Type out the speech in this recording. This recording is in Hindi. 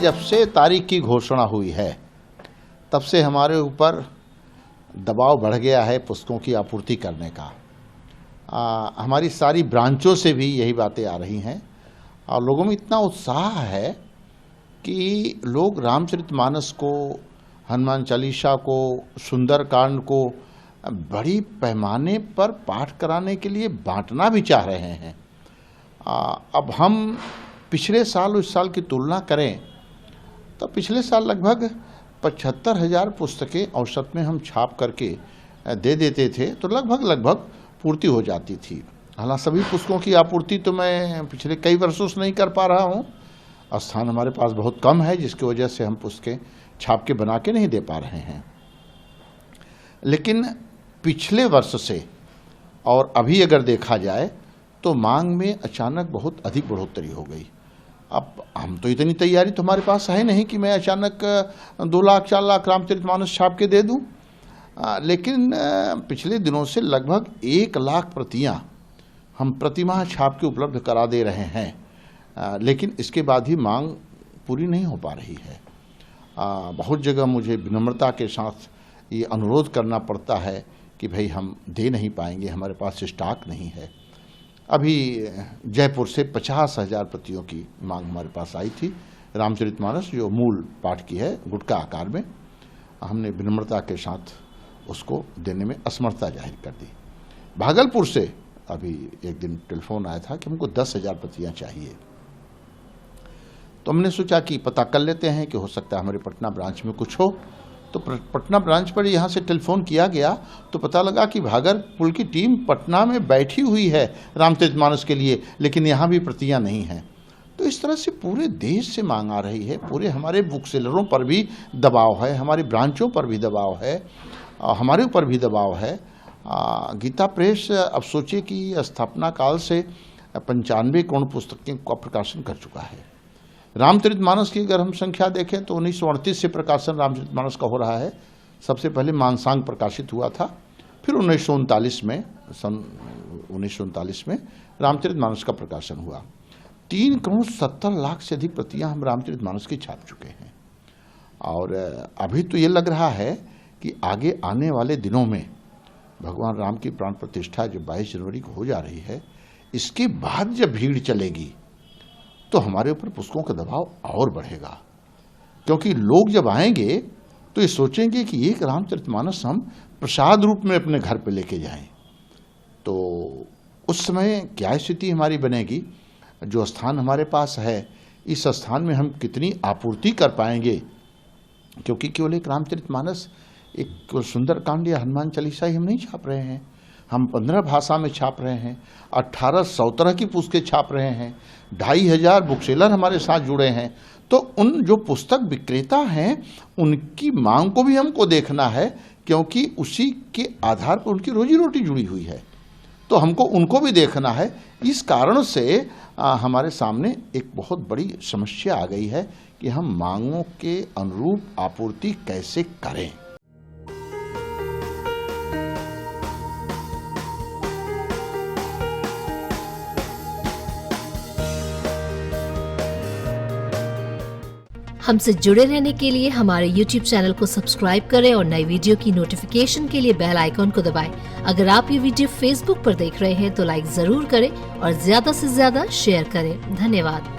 जब से तारीख की घोषणा हुई है तब से हमारे ऊपर दबाव बढ़ गया है पुस्तकों की आपूर्ति करने का। हमारी सारी ब्रांचों से भी यही बातें आ रही हैं और लोगों में इतना उत्साह है कि लोग रामचरितमानस को, हनुमान चालीसा को, सुंदरकांड को बड़ी पैमाने पर पाठ कराने के लिए बांटना भी चाह रहे हैं। अब हम पिछले साल उस साल की तुलना करें तो पिछले साल लगभग 75,000 पुस्तकें औसत में हम छाप करके दे देते थे तो लगभग पूर्ति हो जाती थी। हालांकि सभी पुस्तकों की आपूर्ति तो मैं पिछले कई वर्षों से नहीं कर पा रहा हूँ। स्थान हमारे पास बहुत कम है जिसकी वजह से हम पुस्तकें छाप के बना के नहीं दे पा रहे हैं। लेकिन पिछले वर्ष से और अभी अगर देखा जाए तो मांग में अचानक बहुत अधिक बढ़ोतरी हो गई। अब हम तो इतनी तैयारी तो हमारे पास है नहीं कि मैं अचानक 2 लाख 4 लाख रामचरितमानस छाप के दे दूं। लेकिन पिछले दिनों से लगभग 1 लाख प्रतियां हम प्रतिमाह छाप के उपलब्ध करा दे रहे हैं। लेकिन इसके बाद ही मांग पूरी नहीं हो पा रही है। बहुत जगह मुझे विनम्रता के साथ ये अनुरोध करना पड़ता है कि भाई हम दे नहीं पाएंगे, हमारे पास स्टॉक नहीं है। अभी जयपुर से 50,000 प्रतियों की मांग हमारे पास आई थी रामचरितमानस, जो मूल पाठ की है, गुटका आकार में। हमने विनम्रता के साथ उसको देने में असमर्थता जाहिर कर दी। भागलपुर से अभी एक दिन टेलीफोन आया था कि हमको 10,000 प्रतियां चाहिए। तो हमने सोचा कि पता कर लेते हैं कि हो सकता है हमारे पटना ब्रांच में कुछ हो। तो पटना ब्रांच पर यहाँ से टेलीफोन किया गया तो पता लगा कि भागलपुर की टीम पटना में बैठी हुई है रामचरितमानस के लिए, लेकिन यहाँ भी प्रतियां नहीं हैं। तो इस तरह से पूरे देश से मांग आ रही है। पूरे हमारे बुक सेलरों पर भी दबाव है, हमारी ब्रांचों पर भी दबाव है, हमारे ऊपर भी दबाव है। गीता प्रेस अब सोचिए कि स्थापना काल से 95 करोड़ पुस्तकें का प्रकाशन कर चुका है। रामचरितमानस की अगर हम संख्या देखें तो 1938 से प्रकाशन रामचरितमानस का हो रहा है। सबसे पहले मानसांग प्रकाशित हुआ था, फिर 1939 में रामचरितमानस का प्रकाशन हुआ। 3 करोड़ 70 लाख से अधिक प्रतियां हम रामचरितमानस की छाप चुके हैं। और अभी तो ये लग रहा है कि आगे आने वाले दिनों में भगवान राम की प्राण प्रतिष्ठा जो 22 जनवरी को हो जा रही है, इसके बाद जब भीड़ चलेगी तो हमारे ऊपर पुस्तकों का दबाव और बढ़ेगा। क्योंकि लोग जब आएंगे तो ये सोचेंगे कि एक रामचरितमानस हम प्रसाद रूप में अपने घर पे लेके जाएं। तो उस समय क्या स्थिति हमारी बनेगी? जो स्थान हमारे पास है, इस स्थान में हम कितनी आपूर्ति कर पाएंगे? क्योंकि केवल एक रामचरितमानस, एक सुंदरकांड या हनुमान चालीसा ही हम नहीं छाप रहे हैं। हम 15 भाषा में छाप रहे हैं, 1800 तरह की पुस्तकें छाप रहे हैं, 2,500 बुक सेलर हमारे साथ जुड़े हैं। तो उन जो पुस्तक विक्रेता हैं उनकी मांग को भी हमको देखना है, क्योंकि उसी के आधार पर उनकी रोजी रोटी जुड़ी हुई है। तो हमको उनको भी देखना है। इस कारण से हमारे सामने एक बहुत बड़ी समस्या आ गई है कि हम मांगों के अनुरूप आपूर्ति कैसे करें। हमसे जुड़े रहने के लिए हमारे YouTube चैनल को सब्सक्राइब करें और नई वीडियो की नोटिफिकेशन के लिए बेल आइकॉन को दबाएं। अगर आप ये वीडियो Facebook पर देख रहे हैं तो लाइक जरूर करें और ज्यादा से ज्यादा शेयर करें। धन्यवाद।